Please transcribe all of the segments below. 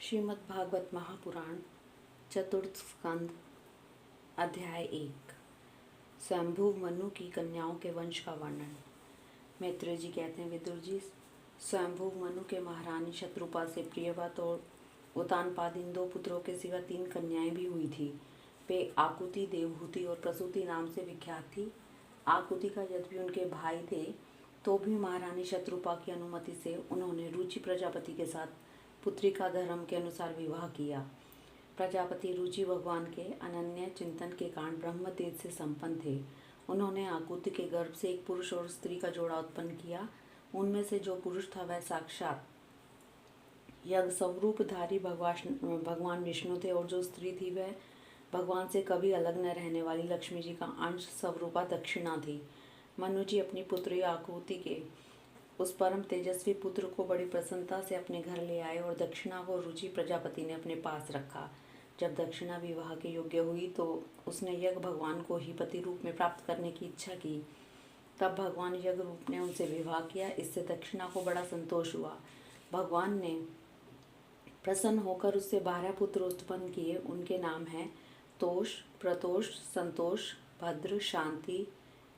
श्रीमद् भागवत महापुराण चतुर्थ स्कंद अध्याय 1 स्वयंभू मनु की कन्याओं के वंश का वर्णन। मैत्रेय जी कहते हैं, विदुर जी, स्वयंभू मनु के महारानी शत्रुपा से प्रियव्रत और उतानपाद इन 2 पुत्रों के सिवा 3 कन्याएं भी हुई थी। वे आकुति, देवहूति और प्रसूति नाम से विख्यात थी। आकुति का यद्यपि उनके भाई थे तो भी महारानी शत्रुपा की अनुमति से उन्होंने रुचि प्रजापति के साथ पुत्री का धर्म के अनुसार विवाह किया। प्रजापति रुचि भगवान के अनन्य चिंतन के कारण ब्रह्म तेज से संपन्न थे। उन्होंने आकुति के गर्भ से एक पुरुष और स्त्री का जोड़ा उत्पन्न किया। उनमें से जो पुरुष था वह साक्षात यज्ञ स्वरूपधारी भगवान विष्णु थे और जो स्त्री थी वह भगवान से कभी अलग न रहने वाली लक्ष्मी जी का अंश स्वरूपा दक्षिणा थी। मनु जी अपनी पुत्री आकुति के उस परम तेजस्वी पुत्र को बड़ी प्रसन्नता से अपने घर ले आए और दक्षिणा को रुचि प्रजापति ने अपने पास रखा। जब दक्षिणा विवाह के योग्य हुई तो उसने यज्ञ भगवान को ही पति रूप में प्राप्त करने की इच्छा की। तब भगवान यज्ञ रूप ने उनसे विवाह किया। इससे दक्षिणा को बड़ा संतोष हुआ। भगवान ने प्रसन्न होकर उससे 12 पुत्र उत्पन्न किए। उनके नाम हैं तोष, प्रतोष, संतोष, भद्र, शांति,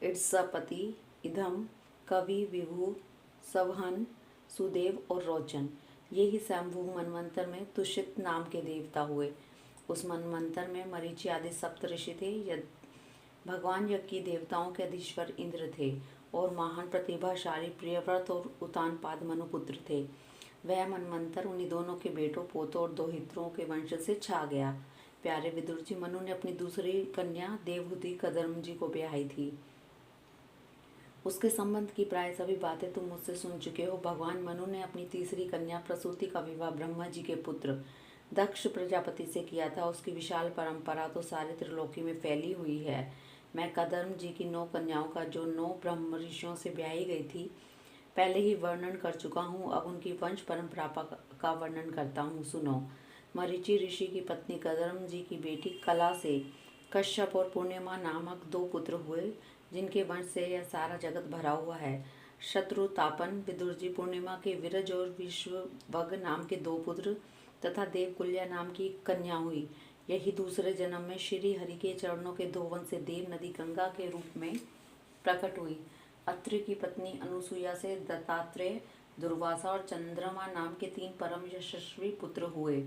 ईर्ष्यापति, इधम, कवि, विभु, सवहन, सुदेव और रोचन। ये ही स्वयंभू मनवंतर में तुषित नाम के देवता हुए। उस मनवंतर में मरीचि आदि सप्त ऋषि थे। भगवान यज्ञ की देवताओं के अधीश्वर इंद्र थे और महान प्रतिभाशाली प्रियव्रत और उतानपाद मनुपुत्र थे। वह मनवंतर उन्हीं दोनों के बेटों, पोतों और दोहित्रों के वंश से छा गया। प्यारे विदुर जी, मनु ने अपनी दूसरी कन्या देवहूति कदर्म जी को ब्याही थी। उसके संबंध की प्राय सभी बातें तुम मुझसे सुन चुके हो। भगवान मनु ने अपनी तीसरी कन्या प्रसूति का विवाह ब्रह्मा जी के पुत्र दक्ष प्रजापति से किया था। उसकी विशाल परंपरा तो सारे त्रिलोकी में फैली हुई है। मैं कदर्म जी की 9 कन्याओं का, जो 9 ब्रह्म ऋषियों से ब्याही गई थी, पहले ही वर्णन कर चुका हूँ। अब उनकी वंश परंपरा का वर्णन करता हूँ, सुनो। मरीचि ऋषि की पत्नी कदर्म जी की बेटी कला से कश्यप और पूर्णिमा नामक 2 पुत्र हुए, जिनके वंश से यह सारा जगत भरा हुआ है। शत्रुतापन, विदुर जी, पूर्णिमा के विरज और विश्वभग नाम के 2 पुत्र तथा देवकुल्या नाम की कन्या हुई। यही दूसरे जन्म में श्री हरि के चरणों के 2 वंश से देव नदी गंगा के रूप में प्रकट हुई। अत्रि की पत्नी अनुसुईया से दत्तात्रेय, दुर्वासा और चंद्रमा नाम के 3 परम यशस्वी पुत्र हुए।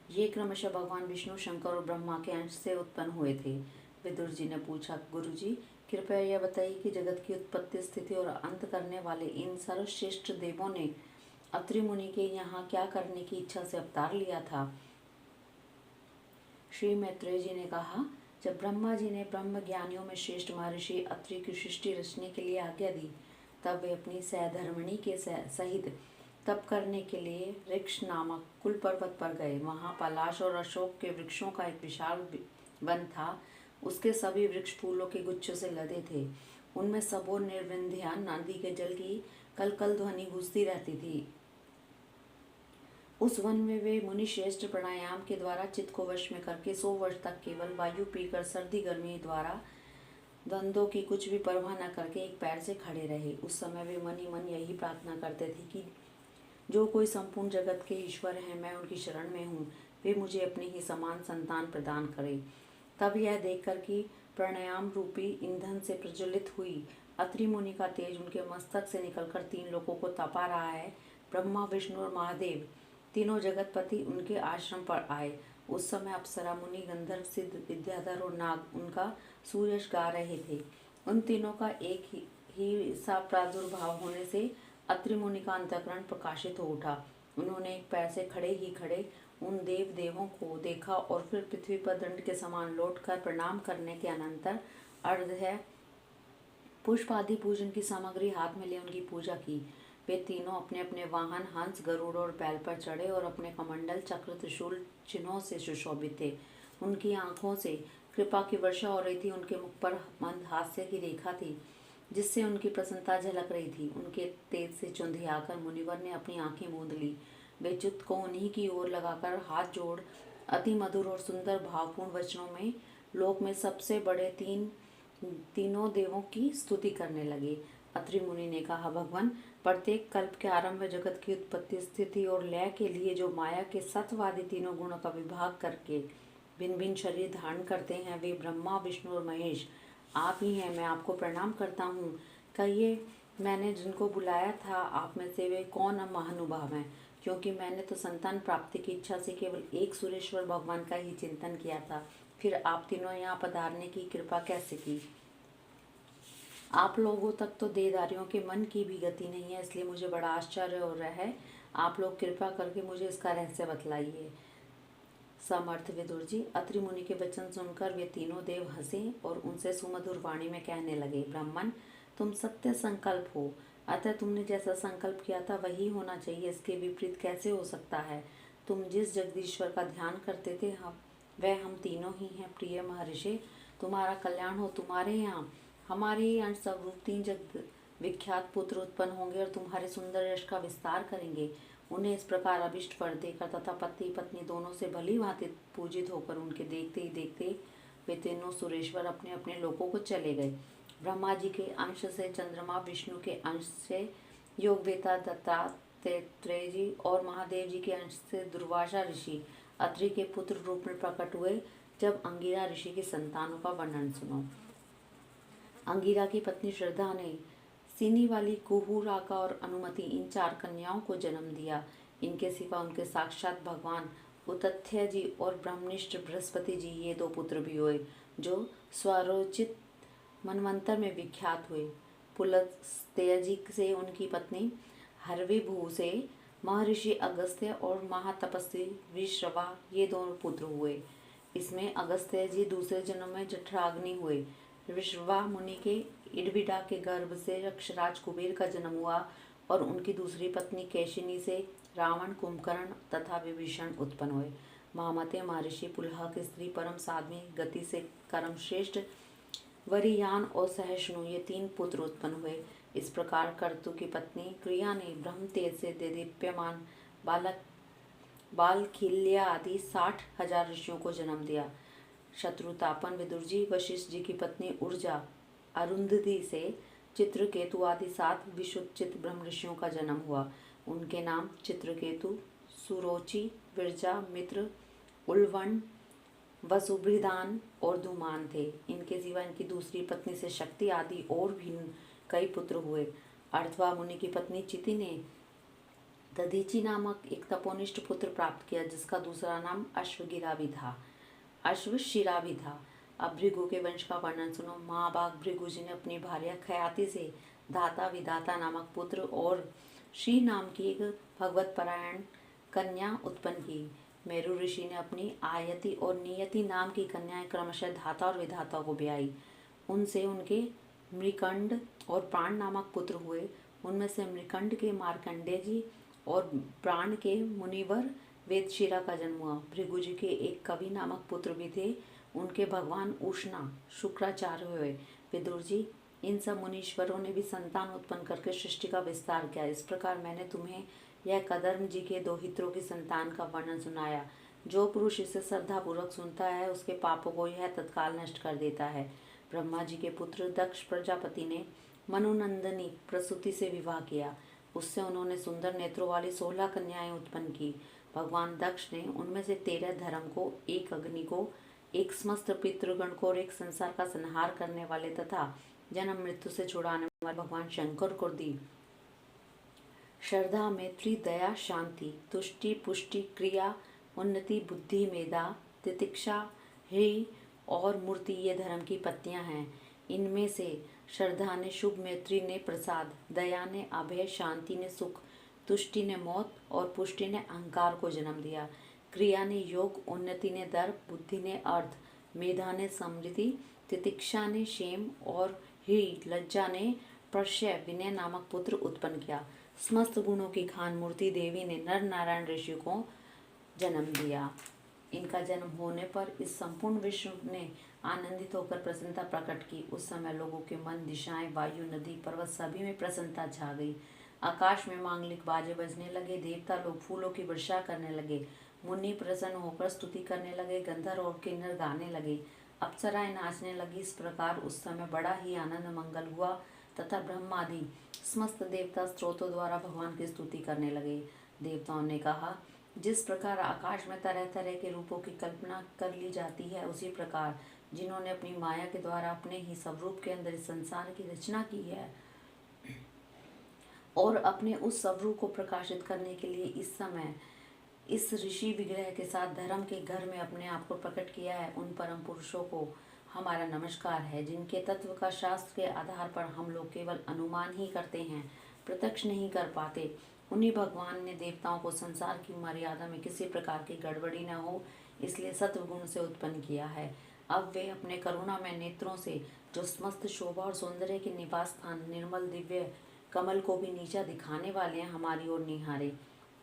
ये क्रमशः भगवान विष्णु, शंकर और ब्रह्मा के अंश से उत्पन्न हुए थे। विदुर जी ने पूछा, गुरुजी, कृपया यह बताइए कि जगत की उत्पत्ति, स्थिति और अंत करने वाले इन सर्वश्रेष्ठ देवों ने अत्रि मुनि के यहाँ क्या करने की इच्छा से अवतार लिया था? श्री मैत्रेय जी ने कहा, जब ब्रह्मा जी ने ब्रह्म ज्ञानियों में श्रेष्ठ महर्षि अत्रि की सृष्टि रचने के लिए आज्ञा दी, तब वे अपनी सहधर्मिणी के सहित तप करने के लिए ऋक्ष नामक कुल पर्वत पर गए। वहाँ पलाश और अशोक के वृक्षों का एक विशाल वन था। उसके सभी वृक्ष फूलों के गुच्छों से लदे थे। उनमें सबोर निर्विंध्या नदी के जल की कलकल ध्वनि गूंजती रहती थी। उस वन में वे मुनि श्रेष्ठ प्राणायाम के द्वारा चित्त को वश में करके 100 वर्ष तक केवल वायु पीकर सर्दी गर्मी द्वारा द्वंद्वों की कुछ भी परवाह न करके एक पैर से खड़े रहे। उस समय वे मन ही मन यही प्रार्थना करते थे कि जो कोई संपूर्ण जगत के ईश्वर हैं, मैं उनकी शरण में हूँ, वे मुझे अपनी ही समान संतान प्रदान करें। तब यह देखकर कि प्राणायाम रूपी ईंधन से प्रज्वलित हुई अत्रि मुनि का तेज उनके मस्तक से निकलकर 3 लोगों को तपा रहा है, ब्रह्मा, विष्णु और महादेव तीनों जगतपति उनके आश्रम पर आए। उस समय अप्सरा, मुनि, गंधर्व, सिद्ध, विद्याधर और नाग उनका सुयश गा रहे थे। उन तीनों का एक ही सा प्रादुर्भाव होने से अत्रि मुनि का अंतःकरण प्रकाशित हो उठा। उन्होंने एक पैर से खड़े ही खड़े उन देवों को देखा और फिर पृथ्वी पर दंड के समान लौटकर प्रणाम करने के अनंतर अर्घ्य, पुष्प आदि पूजन की सामग्री हाथ में ले उनकी पूजा की। वे तीनों अपने अपने वाहन हंस, गरुड़ और बैल पर चढ़े और अपने कमंडल, चक्र, त्रिशूल चिन्हों से सुशोभित थे। उनकी आंखों से कृपा की वर्षा हो रही थी। उनके मुख पर मंद हास्य की रेखा थी, जिससे उनकी प्रसन्नता झलक रही थी। उनके तेज से चुंधियाकर मुनिवर ने अपनी आंखें मूंद ली। वे चित्त को उन्हीं की ओर लगाकर हाथ जोड़ अति मधुर और सुंदर भावपूर्ण वचनों में लोक में सबसे बड़े तीनों देवों की स्तुति करने लगे। अत्रि मुनि ने कहा, भगवान, प्रत्येक कल्प के आरंभ में जगत की उत्पत्ति, स्थिति और लय के लिए जो माया के सत्वादि तीनों गुणों का विभाग करके भिन्न भिन्न शरीर धारण करते हैं, वे ब्रह्मा, विष्णु और महेश आप ही हैं। मैं आपको प्रणाम करता हूँ। कहिए, मैंने जिनको बुलाया था आप में से वे कौन महानुभाव हैं? क्योंकि मैंने तो संतान प्राप्ति की इच्छा से केवल एक सुरेश्वर भगवान का ही चिंतन किया था, फिर आप तीनों यहाँ पधारने की कृपा कैसे की? आप लोगों तक तो देहधारियों के मन की भी गति नहीं है, इसलिए मुझे बड़ा आश्चर्य हो रहा है। आप लोग कृपा करके मुझे इसका रहस्य बतलाइए। समर्थ विदुर जी, अत्रि मुनि के वचन सुनकर वे तीनों देव हंसे और उनसे सुमधुर वाणी में कहने लगे, ब्राह्मण, तुम सत्य संकल्प हो, अतः तुमने जैसा संकल्प किया था वही होना चाहिए, इसके विपरीत कैसे हो सकता है? तुम जिस जगदीश्वर का ध्यान करते थे वह हम तीनों ही हैं। प्रिय महर्षि, तुम्हारा कल्याण हो। तुम्हारे यहाँ हमारे ही अंश स्वरूप 3 जग विख्यात पुत्र उत्पन्न होंगे और तुम्हारे सुंदर यश का विस्तार करेंगे। उन्हें इस प्रकार अभिष्ट वर देकर तथा पति पत्नी दोनों से भली भांति पूजित होकर उनके देखते ही देखते वे तीनों सुरेश्वर अपने अपने लोकों को चले गए। ब्रह्मा जी के अंश से चंद्रमा, विष्णु के अंश से योगवेता दत्तात्रेय जी और महादेव जी के अंश से दुर्वासा ऋषि अत्रि के पुत्र रूप में प्रकट हुए। जब अंगिरा ऋषि की संतानों का वर्णन सुनो। अंगिरा की पत्नी श्रद्धा ने सीनी वाली कुहू, राका और अनुमति इन 4 कन्याओं को जन्म दिया। इनके सिवा उनके साक्षात भगवान उतथ्य जी और ब्रह्मनिष्ठ बृहस्पति जी ये 2 पुत्र भी हुए, जो स्वरोचित मनवंतर में विख्यात हुए। पुलस्त्य जी से उनकी पत्नी हरविभू से महर्षि अगस्त्य और महातपस्वी विश्रवा ये 2 पुत्र हुए। इसमें अगस्त्य जी दूसरे जन्म में जठराग्नि हुए। विश्रवा मुनि के इडबिडा के गर्भ से यक्षराज कुबेर का जन्म हुआ और उनकी दूसरी पत्नी केशिनी से रावण, कुंभकर्ण तथा विभीषण उत्पन्न हुए। महामते महर्षि पुलह की स्त्री परम साध्वी गति से कर्म श्रेष्ठ वरियान और सहिष्णु ये 3 पुत्र उत्पन्न हुए। इस प्रकार कर्तु की पत्नी क्रिया ने ब्रह्म तेज से देदीप्यमान बालखिल्या आदि 60,000 ऋषियों को जन्म दिया। शत्रुतापन विदुर जी, वशिष्ठ जी की पत्नी ऊर्जा अरुंधति से चित्रकेतु आदि 7 विशुचित ब्रह्म ऋषियों का जन्म हुआ। उनके नाम चित्रकेतु, सुरोचि, विरजा, मित्र, उल्वन, वसुभृदान और धूमान थे। इनके सिवा इनकी दूसरी पत्नी से शक्ति आदि और भी कई पुत्र हुए। अर्थवा मुनि की पत्नी चिति ने दधीचि नामक एक तपोनिष्ठ पुत्र प्राप्त किया, जिसका दूसरा नाम अश्वशिरा भी था। अब भृगु के वंश का वर्णन सुनो। महाभाग भृगु जी ने अपनी भार्या खयाति से धाता विधाता नामक पुत्र और श्री नाम की एक भगवत परायण कन्या उत्पन्न की। मेरु ऋषि ने अपनी आयति और नियति नाम की कन्याएं क्रमशः धाता और विधाता को ब्याई। उनसे उनके मृकंड और प्राण नामक पुत्र हुए। उनमें से मृकंड के मार्कंडेय जी और प्राण के मुनिवर वेदशिरा का जन्म हुआ। भृगु जी के एक कवि नामक पुत्र भी थे। उनके भगवान उष्णा शुक्राचार्य हुए। विदुर जी, इन सब मुनीश्वरों ने भी संतान उत्पन्न करके सृष्टि का विस्तार किया। इस प्रकार मैंने तुम्हें यह कदर्म जी के 2 हित्रों की संतान का वर्णन सुनाया। जो पुरुष इसे श्रद्धापूर्वक सुनता है उसके पापों को यह तत्काल नष्ट कर देता है। ब्रह्मा जी के पुत्र दक्ष प्रजापति ने मनुनंदनी प्रसूति से विवाह किया। उससे उन्होंने सुंदर नेत्रों वाली 16 कन्याएं उत्पन्न की। भगवान दक्ष ने उनमें से 13 धर्म को, एक अग्नि को, एक समस्त पितृगण को और एक संसार का संहार करने वाले तथा जन्म मृत्यु से छुड़ाने वाले भगवान शंकर को दी। श्रद्धा, मैत्री, दया, शांति, तुष्टि, पुष्टि, क्रिया, उन्नति, बुद्धि, मेधा, तितिक्षा, ह्री और मूर्ति ये धर्म की पत्तियां हैं। इनमें से श्रद्धा ने शुभ, मैत्री ने प्रसाद, दया ने अभय, शांति ने सुख, तुष्टि ने मौत और पुष्टि ने अहंकार को जन्म दिया। क्रिया ने योग, उन्नति ने दर्प, बुद्धि ने अर्थ, मेधा ने समृद्धि, तितिक्षा ने क्षेम और ह्री लज्जा ने प्रशय विनय नामक पुत्र उत्पन्न किया। समस्त गुणों की खान मूर्ति देवी ने नर नारायण ऋषि को जन्म दिया। इनका जन्म होने पर इस संपूर्ण विश्व ने आनंदित होकर प्रसन्नता प्रकट की। उस समय लोगों के मन, दिशाएं, वायु, नदी, पर्वत सभी में प्रसन्नता छा गई। आकाश में मांगलिक बाजे बजने लगे। देवता लोग फूलों की वर्षा करने लगे। मुनि प्रसन्न होकर स्तुति करने लगे। गंधर्व और किन्नर गाने लगे। अप्सराएं नाचने लगी। इस प्रकार उस समय बड़ा ही आनंद मंगल हुआ। तथा ब्रह्मादि समस्त देवता स्त्रोतों द्वारा भगवान की स्तुति करने लगे। देवताओं ने कहा, जिस प्रकार आकाश में तरह तरह के रूपों की कल्पना कर ली जाती है, उसी प्रकार जिन्होंने अपनी माया के द्वारा अपने ही स्वरूप के अंदर इस संसार की रचना की है और अपने उस स्वरूप को प्रकाशित करने के लिए इस समय इस ऋषि विग्रह के साथ धर्म के घर में अपने आप को प्रकट किया है, उन परम पुरुषों को हमारा नमस्कार है, जिनके तत्व का शास्त्र के आधार पर हम लोग केवल अनुमान ही करते हैं, प्रत्यक्ष नहीं कर पाते। उन्हीं भगवान ने देवताओं को संसार की मर्यादा में किसी प्रकार की गड़बड़ी न हो, इसलिए सत्वगुण से उत्पन्न किया है। अब वे अपने करुणा में नेत्रों से जो समस्त शोभा और सौंदर्य के निवास स्थान निर्मल दिव्य कमल को भी नीचा दिखाने वाले हैं, हमारी ओर निहारे।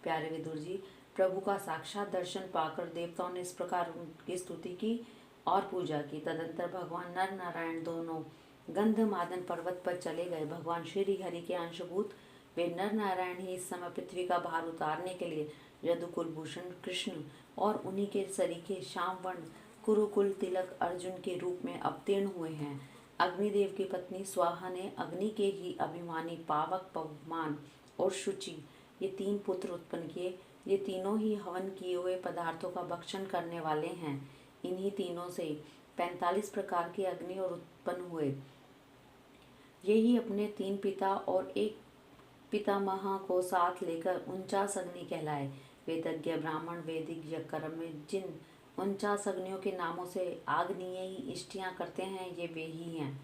प्यारे विदुर जी, प्रभु का साक्षात दर्शन पाकर देवताओं ने इस प्रकार उनकी स्तुति की और पूजा की। तदंतर भगवान नर नारायण दोनों गंधमादन पर्वत पर चले गए। भगवान श्री हरि के अंशभूत वे नर नारायण ही इस समय पृथ्वी का भार उतारने के लिए यदुकुल भूषण कृष्ण और उन्हीं के सरीखे श्याम वर्ण कुरुकुल तिलक अर्जुन के रूप में अवतीर्ण हुए हैं। अग्निदेव की पत्नी स्वाहा ने अग्नि के ही अभिमानी पावक पवमान और शुचि ये 3 पुत्र उत्पन्न किए। ये तीनों ही हवन किए हुए पदार्थों का भक्षण करने वाले हैं। इन्हीं तीनों से 45 प्रकार की अग्नि और उत्पन्न हुए। ये ही अपने 3 पिता और एक पितामह को साथ लेकर 49 अग्नि कहलाए। वेदज्ञ ब्राह्मण वैदिक कर्म में जिन 49 अग्नियों के नामों से आग्नेय ही इष्टियाँ करते हैं, ये वे ही हैं: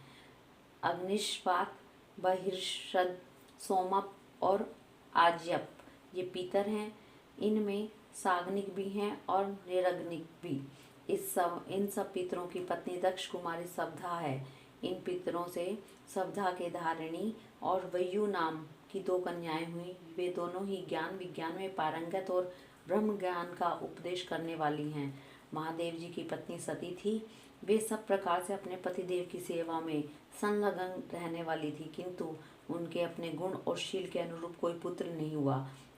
अग्निष्पात, बहिर्षद, सोमप और आज्यप। ये पीतर हैं। इनमें साग्निक भी हैं और निरग्निक भी। इन सब पितरों की पत्नी दक्ष कुमारी सवधा है। इन पितरों से सवधा के धारिणी और वयु नाम की 2 कन्याएं हुई। वे दोनों ही ज्ञान विज्ञान में पारंगत और ब्रह्म ज्ञान का उपदेश करने वाली हैं। महादेव जी की पत्नी सती थी। वे सब प्रकार से अपने पतिदेव की सेवा में संलग्न रहने वाली थी, किंतु उनके अपने गुण और शील के अनुरूप कोई पुत्र नहीं हुआ,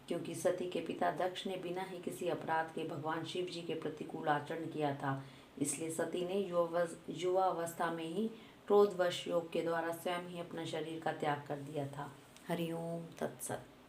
क्योंकि सती के पिता दक्ष ने बिना ही किसी अपराध के भगवान शिव जी के प्रतिकूल आचरण किया था। इसलिए सती ने युवावस्था में ही क्रोधवश योग के द्वारा स्वयं ही अपना शरीर का त्याग कर दिया था। हरिओम तत्सत।